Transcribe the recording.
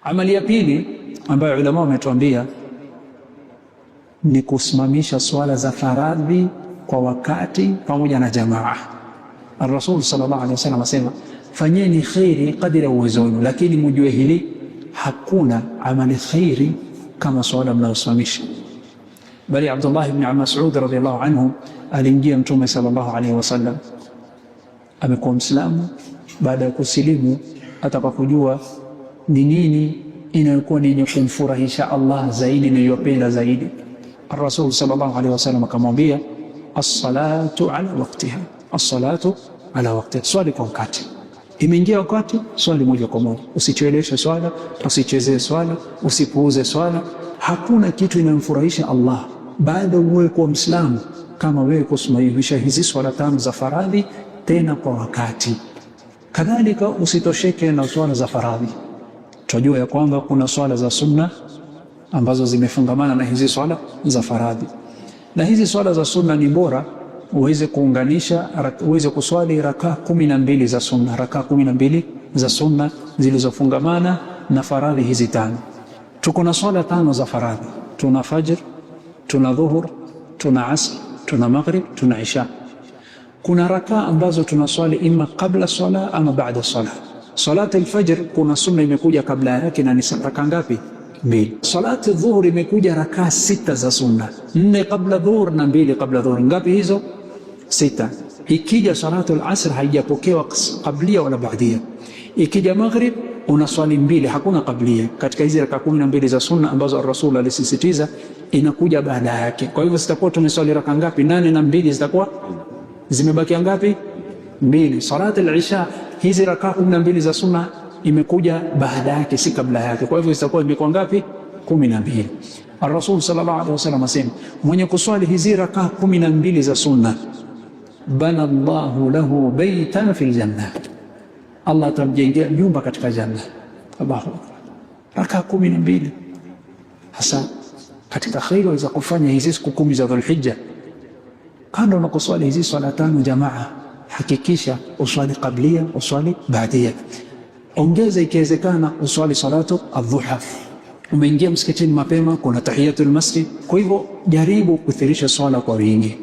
Amali ya pili ambayo ulama wametuambia ni kusimamisha swala za faradhi kwa wakati pamoja na jamaa. Ar-Rasul sallallahu alaihi wasallam asema, fanyeni khairi kadri uwezo wenu, lakini mjue hili, hakuna amali khairi kama swala mnayosimamisha. Bali Abdullah ibn Mas'ud radhiyallahu anhu alimjia Mtume sallallahu alaihi wasallam, amekuwa Muislamu, baada ya kusilimu ataka kujua ni nini inayokuwa ni yenye kumfurahisha Allah zaidi na yopenda zaidi. Ar-Rasul sallallahu alaihi wasallam akamwambia, as-salatu ala waqtiha, as-salatu ala waqtiha, swali kwa wakati. Imeingia wakati, swali moja kwa moja, usicheleweshe swala, usichezee swala, usipuuze swala. Hakuna kitu inayomfurahisha Allah baada uwe kwa Muislamu kama wewe kusimamisha hizi swala tano za faradhi tena kwa wakati. Kadhalika usitosheke na swala za faradhi. Tunajua ya kwamba kuna swala za sunna ambazo zimefungamana na hizi swala za faradhi, na hizi swala za sunna ni bora uweze kuunganisha, uweze kuswali rakaa 12 za sunna, rakaa 12 za sunna zilizofungamana na faradhi hizi tano. Tuko na swala tano za faradhi, tuna fajr, tuna dhuhur, tuna asr, tuna maghrib, tuna isha. Kuna rakaa ambazo tunaswali ima kabla swala ama baada swala. Salati al-fajr kuna sunna imekuja kabla yake na ni rakaa ngapi? 2. Salati dhuhur imekuja rakaa 6 za sunna, 4 kabla dhuhur na 2 kabla dhuhur. Ngapi hizo? 6. Ikija salatu al-asr haijapokewa qablia wala baadia. Ikija maghrib unaswali 2, hakuna qablia katika hizi rakaa 12 za sunna ambazo Rasul alisisitiza inakuja baada yake. Kwa hivyo zitakuwa tumeswali rakaa ngapi? 8 na 2 zitakuwa zimebakia ngapi? 2. Salatu al-isha hizi rakaa 12 za sunna imekuja baada yake, si kabla yake. Kwa hivyo itakuwa imekuwa ngapi? 12. Ar-Rasul sallallahu alaihi wasallam asema, mwenye kuswali hizi rakaa 12 za sunna, bana Allahu lahu baytan fil janna, Allah atamjengea nyumba katika janna. Allahu akbar. Rakaa 12. Hasa katika khairu waweza kufanya hizi siku 10 za Dhulhijja, kando na kuswali hizi swala tano jamaa, hakikisha uswali qablia, uswali baadia. Ongeza ikiwezekana uswali salatu adhuha. Umeingia msikitini mapema, kuna tahiyatul masjid, kwa hivyo jaribu kuthirisha swala kwa wingi.